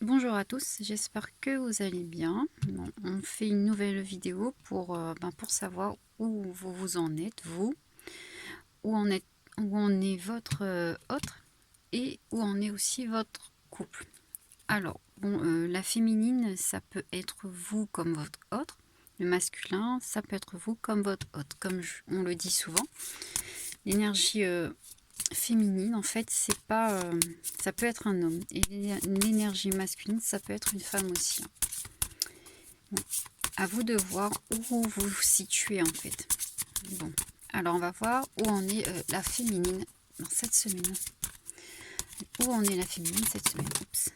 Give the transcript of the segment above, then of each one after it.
Bonjour à tous, j'espère que vous allez bien. Bon, on fait une nouvelle vidéo pour savoir où vous en êtes, vous, où en est votre autre et où en est aussi votre couple. Alors, la féminine, ça peut être vous comme votre autre. Le masculin, ça peut être vous comme votre autre. On le dit souvent, l'énergie féminine, en fait, c'est pas, ça peut être un homme. Et l'énergie masculine, ça peut être une femme aussi, hein. Bon, à vous de voir où vous vous situez en fait. Bon, alors on va voir où en est la féminine dans cette semaine. Où en est la féminine cette semaine. Oups.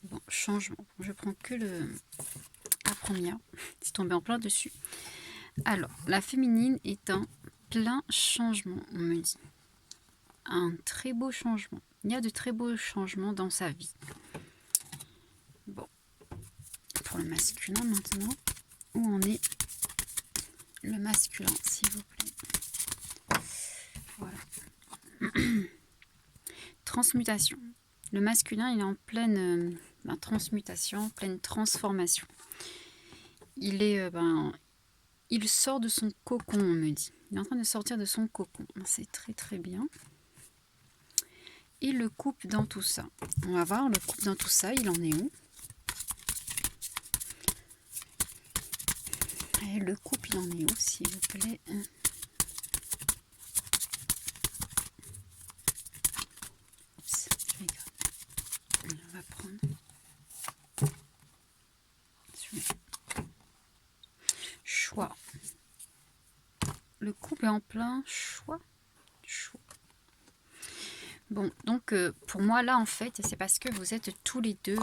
Bon, changement. Je prends que la première. C'est tombé en plein dessus. Alors, la féminine est en plein changement, on me dit. Un très beau changement. Il y a de très beaux changements dans sa vie. Bon, pour le masculin maintenant, où en est le masculin, s'il vous plaît. Voilà. Transmutation. Le masculin, il est en pleine transmutation, pleine transformation. Il sort de son cocon, on me dit. Il est en train de sortir de son cocon. C'est très très bien. Et le couple dans tout ça. On va voir le couple dans tout ça, il en est où? Et le couple, il en est où, s'il vous plaît? Oups, on va prendre choix. Le couple est en plein choix. Bon, donc pour moi là en fait, c'est parce que vous êtes tous les deux,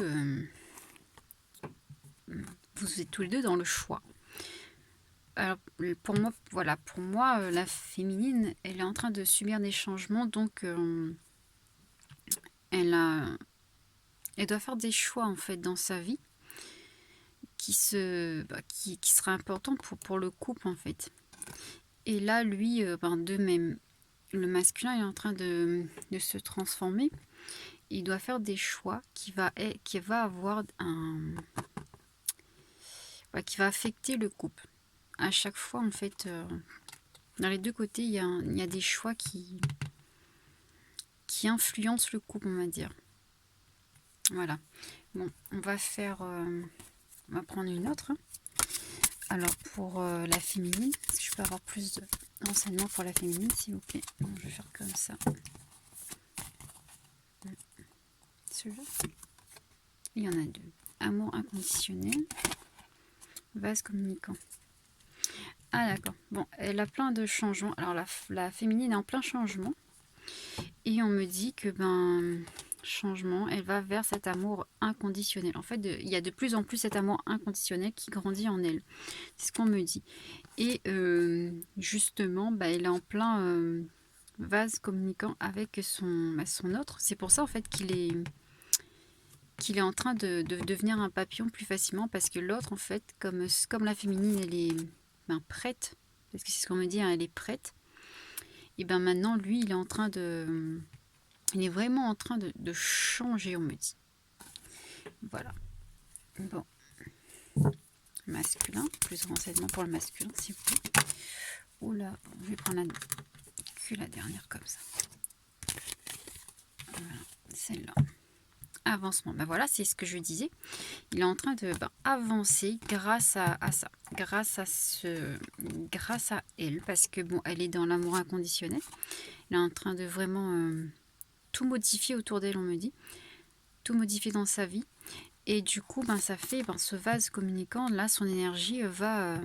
dans le choix. Alors pour moi, voilà, pour moi, la féminine, elle est en train de subir des changements, donc elle doit faire des choix en fait dans sa vie qui sera important pour le couple en fait. Et là, lui, de même, le masculin est en train de se transformer. Il doit faire des choix qui va avoir qui va affecter le couple. À chaque fois, en fait, dans les deux côtés, il y a des choix qui influencent le couple, on va dire. Voilà. Bon, on va prendre une autre. Alors, pour la féminine, est-ce que je peux avoir plus d'enseignements pour la féminine, s'il vous plaît? Bon, je vais faire comme ça. Celui-là. Il y en a deux. Amour inconditionnel. Vase communicant. Ah d'accord. Bon, elle a plein de changements. Alors la féminine est en plein changement. Et on me dit que changement, elle va vers cet amour inconditionnel. En fait, il y a de plus en plus cet amour inconditionnel qui grandit en elle. C'est ce qu'on me dit. Et justement, elle est en plein vase communicant avec son autre. C'est pour ça en fait qu'il est en train de devenir un papillon plus facilement, parce que l'autre en fait, comme la féminine, elle est prête, parce que c'est ce qu'on me dit, hein, elle est prête. Et maintenant, lui, il est vraiment en train de changer, on me dit. Voilà. Bon. Masculin, plus de renseignements pour le masculin, s'il vous plaît. Oula, je vais prendre la dernière comme ça. Voilà, celle-là. Avancement. Voilà, c'est ce que je disais. Il est en train de avancer grâce à ça. Grâce à elle, parce que elle est dans l'amour inconditionnel. Elle est en train de vraiment tout modifier autour d'elle, on me dit. Tout modifier dans sa vie. Et du coup, ça fait ce vase communicant, là, son énergie va...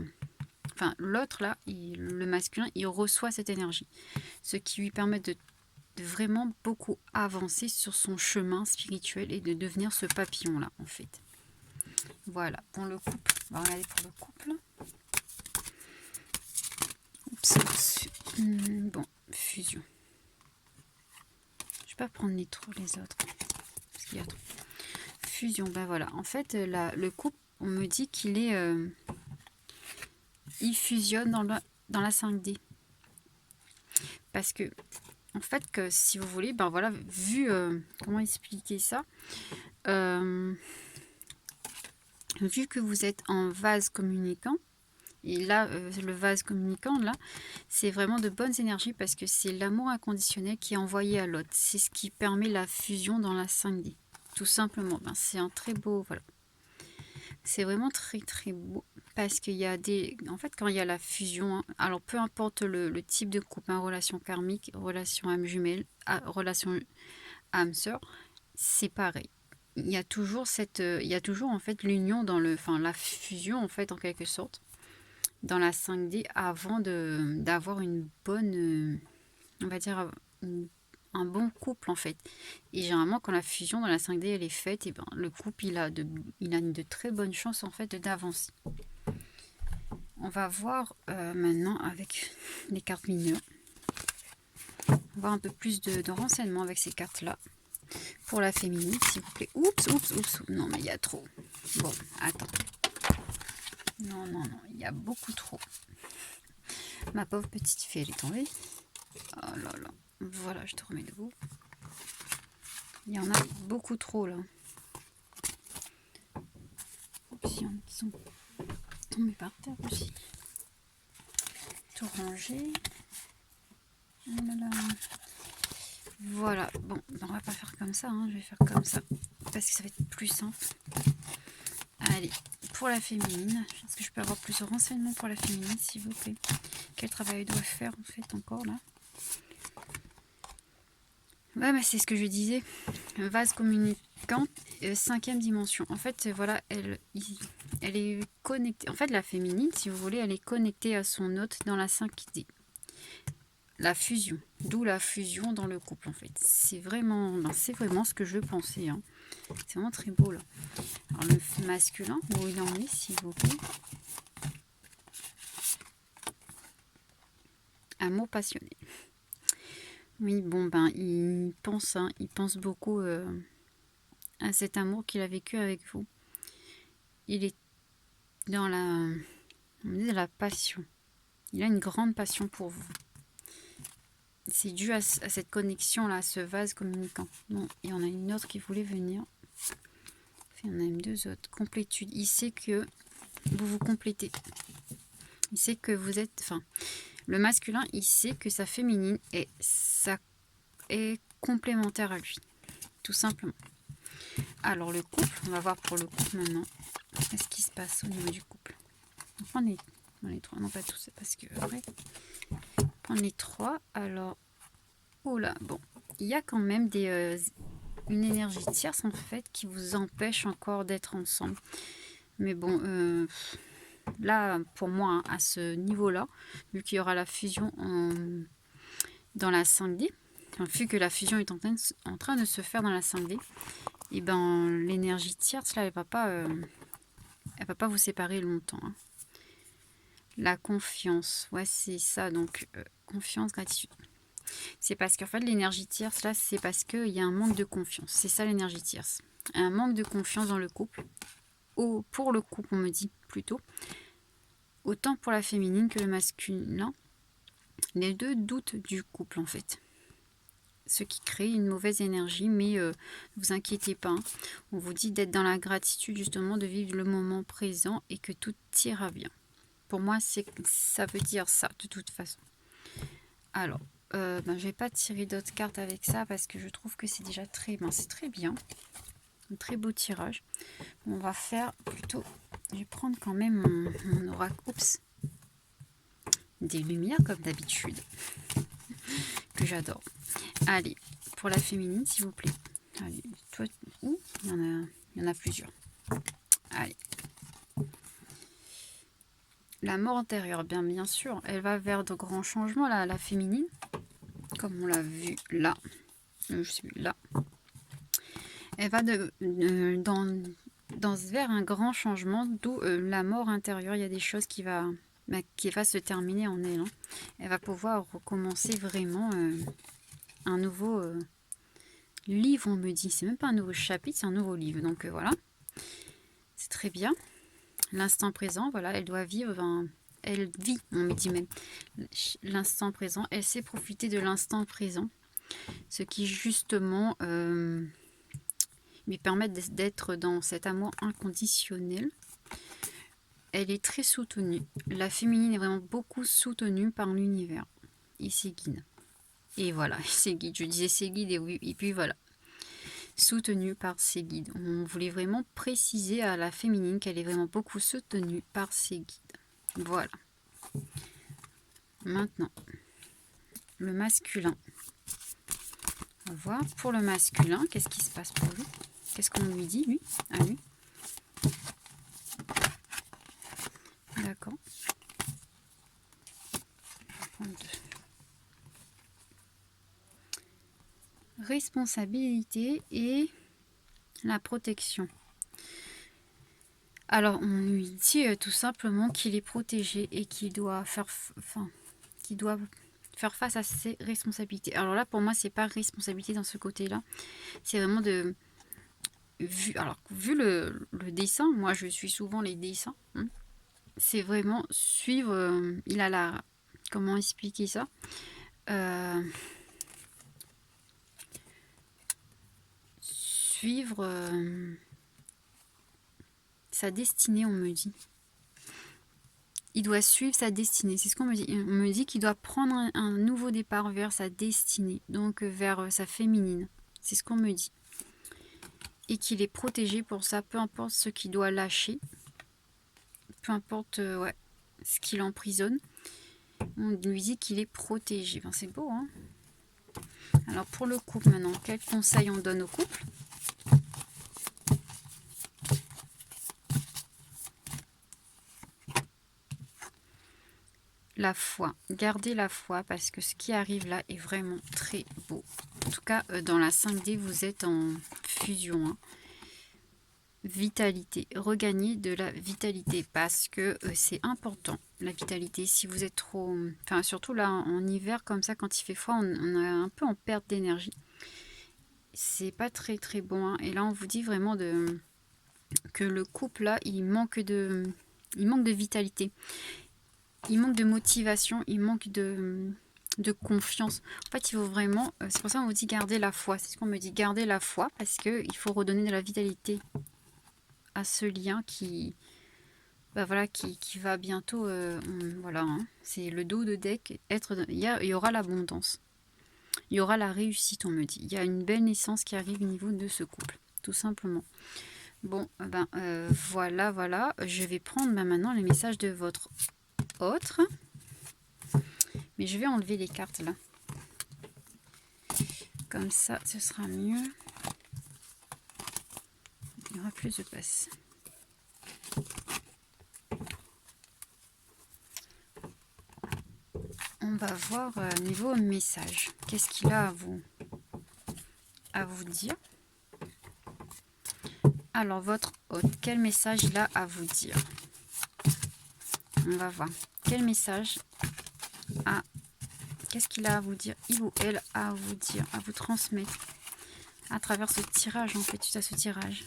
l'autre, là, le masculin, il reçoit cette énergie. Ce qui lui permet de vraiment beaucoup avancer sur son chemin spirituel et de devenir ce papillon-là, en fait. Voilà, pour le couple. On va regarder pour le couple. Oups. Bon, fusion. Je vais pas prendre les autres. Parce qu'il y a trop. Fusion, voilà. En fait, le couple, on me dit qu'il est... il fusionne dans la 5D. Parce que, en fait, que si vous voulez, voilà, vu... comment expliquer ça vu que vous êtes en vase communicant, et là, le vase communicant, là, c'est vraiment de bonnes énergies parce que c'est l'amour inconditionnel qui est envoyé à l'autre. C'est ce qui permet la fusion dans la 5D. Tout simplement, ben, c'est un très beau, voilà. C'est vraiment très très beau parce qu'il y a des... En fait, quand il y a la fusion, hein, alors peu importe le type de couple, hein, relation karmique, relation âme jumelle, relation âme sœur, c'est pareil. Il y a toujours il y a toujours en fait l'union dans le... Enfin, la fusion en fait en quelque sorte dans la 5D avant d'avoir une bonne, on va dire, un bon couple en fait. Et généralement quand la fusion dans la 5D elle est faite, et ben, le couple il a de très bonnes chances en fait d'avancer. On va voir maintenant avec les cartes mineures. On va voir un peu plus de renseignements avec ces cartes là. Pour la féminine s'il vous plaît. Oups, oups, oups, non mais il y a trop. Bon, attends. Non, non, non, il y a beaucoup trop. Ma pauvre petite fille, elle est tombée. Oh là là. Voilà, je te remets debout. Il y en a beaucoup trop là. Oups, il y en a qui sont tombés par terre aussi. Tout ranger. Oh là là. Voilà, bon, on va pas faire comme ça, hein. Je vais faire comme ça. Parce que ça va être plus simple. Allez, pour la féminine, est-ce que je peux avoir plus de renseignements pour la féminine, s'il vous plaît? Quel travail elle doit faire en fait encore là? Ouais, mais c'est ce que je disais. Vase communicant, 5e dimension. En fait, voilà, elle est connectée. En fait, la féminine, si vous voulez, elle est connectée à son hôte dans la 5D. La fusion. D'où la fusion dans le couple, en fait. C'est vraiment ce que je pensais. Hein. C'est vraiment très beau, là. Alors, le masculin, où il en est, s'il vous plaît? Amour passionné. Oui, bon, ben, il pense beaucoup à cet amour qu'il a vécu avec vous. Il est dans la passion. Il a une grande passion pour vous. C'est dû à cette connexion-là, à ce vase communicant. Bon, il y en a une autre qui voulait venir. Il y en a même deux autres. Complétude. Il sait que vous vous complétez. Il sait que vous êtes... Enfin, le masculin, il sait que sa féminine est complémentaire à lui. Tout simplement. Alors, le couple, on va voir pour le couple maintenant. Qu'est-ce qui se passe au niveau du couple? On prend les trois. Non, pas tous, parce que... Ouais. On est trois. Alors, oula, bon, il y a quand même une énergie tierce en fait qui vous empêche encore d'être ensemble. Mais bon, là, pour moi, hein, à ce niveau-là, vu qu'il y aura la fusion dans la 5D, enfin, vu que la fusion est en train de se faire dans la 5D, et ben l'énergie tierce là, elle va pas vous séparer longtemps. Hein. La confiance, ouais, c'est ça. Donc, confiance, gratitude. C'est parce qu'en fait, l'énergie tierce, là, c'est parce qu'il y a un manque de confiance. C'est ça l'énergie tierce. Un manque de confiance dans le couple. Pour le couple, on me dit plutôt. Autant pour la féminine que le masculin. Les deux doutent du couple, en fait. Ce qui crée une mauvaise énergie, mais ne vous inquiétez pas. Hein. On vous dit d'être dans la gratitude, justement, de vivre le moment présent et que tout ira bien. Pour moi, ça veut dire ça, de toute façon. Alors, je vais pas tirer d'autres cartes avec ça parce que je trouve que c'est déjà c'est très bien. Un très beau tirage. On va faire plutôt... Je vais prendre quand même mon oracle. Oups. Des lumières comme d'habitude. Que j'adore. Allez, pour la féminine, s'il vous plaît. Allez, toi, où il y en a plusieurs. Allez. La mort antérieure, bien sûr, elle va vers de grands changements, la féminine. Comme on l'a vu là. Je suis là. Elle va vers un grand changement, d'où la mort intérieure. Il y a des choses qui va se terminer en elle. Hein. Elle va pouvoir recommencer vraiment un nouveau livre, on me dit. C'est même pas un nouveau chapitre, c'est un nouveau livre. Donc voilà. C'est très bien. L'instant présent, voilà, elle doit vivre... Elle vit, on me dit même, l'instant présent. Elle sait profiter de l'instant présent. Ce qui justement lui permet d'être dans cet amour inconditionnel. elle est très soutenue. La féminine est vraiment beaucoup soutenue par l'univers et ses guides. Et voilà, ses guides. Je disais ses guides et puis voilà. Soutenue par ses guides. On voulait vraiment préciser à la féminine qu'elle est vraiment beaucoup soutenue par ses guides. Voilà. Maintenant, le masculin. On va voir pour le masculin, qu'est-ce qui se passe pour lui? Qu'est-ce qu'on lui dit, lui? À lui. D'accord. Responsabilité et la protection. Alors, on lui dit tout simplement qu'il est protégé et qu'il doit faire face à ses responsabilités. Alors là, pour moi, c'est pas responsabilité dans ce côté-là. C'est vraiment de... Vu le dessin, moi, je suis souvent les dessins. Hein, c'est vraiment suivre... il a la... Comment expliquer ça? Suivre... sa destinée, on me dit. Il doit suivre sa destinée, c'est ce qu'on me dit. On me dit qu'il doit prendre un nouveau départ vers sa destinée, donc vers sa féminine. C'est ce qu'on me dit. Et qu'il est protégé pour ça, peu importe ce qu'il doit lâcher, peu importe ce qui l'emprisonne. On lui dit qu'il est protégé. Enfin, c'est beau, hein? Alors pour le couple maintenant, quels conseils on donne au couple? La foi, gardez la foi parce que ce qui arrive là est vraiment très beau. En tout cas, dans la 5D, vous êtes en fusion. Hein. Vitalité, regagner de la vitalité parce que c'est important, la vitalité. Si vous êtes trop... Enfin, surtout là, en hiver, comme ça, quand il fait froid, on est un peu en perte d'énergie. C'est pas très très bon. Hein. Et là, on vous dit vraiment que le couple, là, il manque de vitalité. Il manque de motivation, il manque de confiance. En fait, il faut vraiment... c'est pour ça qu'on vous dit garder la foi. C'est ce qu'on me dit, garder la foi, parce qu'il faut redonner de la vitalité à ce lien qui va bientôt... voilà, hein, c'est le dos de deck. Il y aura l'abondance. Il y aura la réussite, on me dit. Il y a une belle naissance qui arrive au niveau de ce couple, tout simplement. Bon, voilà. Je vais prendre maintenant les messages de votre autre. Mais je vais enlever les cartes là. Comme ça, ce sera mieux. Il y aura plus de place. On va voir niveau message. Qu'est-ce qu'il a à vous dire? Alors, votre hôte, quel message il a à vous dire? On va voir. Quel message qu'est-ce qu'il a à vous dire? Il ou elle a à vous dire, à vous transmettre à travers ce tirage, en fait, suite à ce tirage.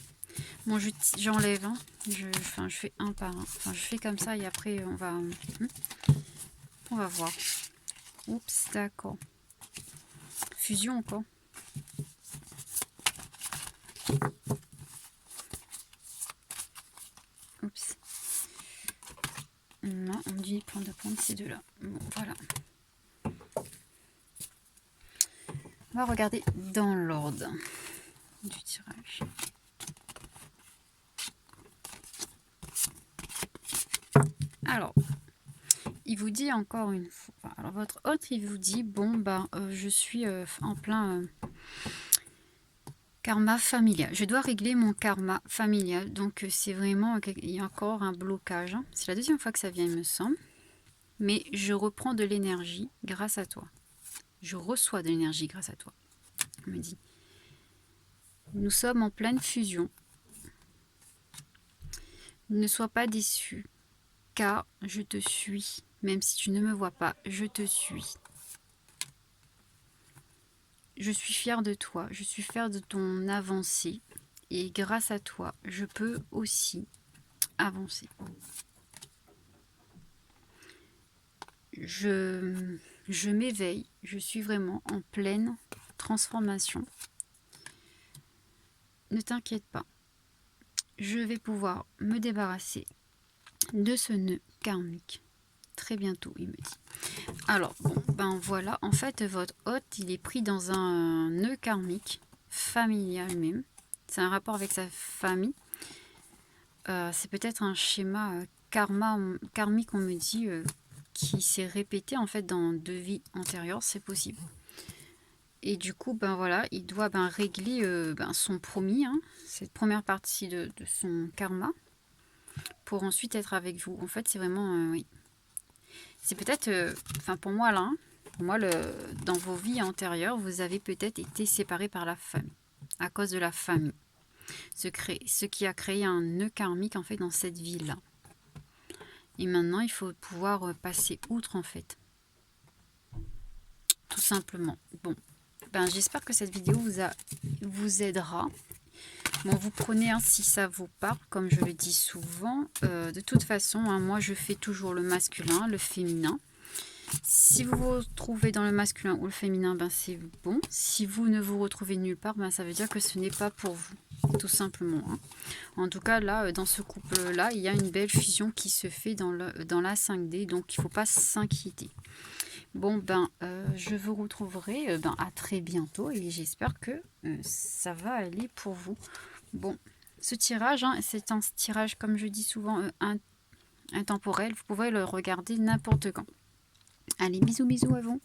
Bon, j'enlève, hein. Je fais un par un. Enfin, je fais comme ça et après, on va voir. Oups, d'accord. Fusion encore. Oups. Non, on dit prendre ces deux-là. Bon, voilà. On va regarder dans l'ordre du tirage. Alors, il vous dit encore une fois. Alors, votre hôte, il vous dit, bon, je suis en plein karma familial. Je dois régler mon karma familial. Donc, c'est vraiment, il y a encore un blocage. Hein. C'est la deuxième fois que ça vient, il me semble. Mais je reprends de l'énergie grâce à toi. Je reçois de l'énergie grâce à toi. On me dit. Nous sommes en pleine fusion. Ne sois pas déçu, car je te suis. Même si tu ne me vois pas, je te suis. Je suis fière de toi, je suis fière de ton avancée. Et grâce à toi, je peux aussi avancer. Je m'éveille, je suis vraiment en pleine transformation. Ne t'inquiète pas, je vais pouvoir me débarrasser de ce nœud karmique. Très bientôt, il me dit. Alors, bon, ben voilà, en fait, votre hôte, il est pris dans un nœud karmique, familial même. C'est un rapport avec sa famille. C'est peut-être un schéma karmique, on me dit, qui s'est répété en fait dans 2 vies antérieures, c'est possible. Et du coup, ben voilà, il doit régler son promis, hein, cette première partie de son karma, pour ensuite être avec vous. En fait, c'est vraiment, oui. C'est peut-être, enfin pour moi là, hein, pour moi, dans vos vies antérieures, vous avez peut-être été séparés par la famille, à cause de la famille. Ce qui a créé un nœud karmique en fait dans cette vie-là. Et maintenant, il faut pouvoir passer outre en fait. Tout simplement. Bon, j'espère que cette vidéo vous aidera. Bon, vous prenez si ça vous parle, comme je le dis souvent. De toute façon, hein, moi je fais toujours le masculin, le féminin. Si vous vous retrouvez dans le masculin ou le féminin, c'est bon. Si vous ne vous retrouvez nulle part, ça veut dire que ce n'est pas pour vous, tout simplement. Hein. En tout cas, là, dans ce couple-là, il y a une belle fusion qui se fait dans la 5D, donc il ne faut pas s'inquiéter. Bon, je vous retrouverai à très bientôt et j'espère que ça va aller pour vous. Bon, ce tirage, hein, c'est un tirage, comme je dis souvent, intemporel. Vous pouvez le regarder n'importe quand. Allez, bisous, bisous à vous.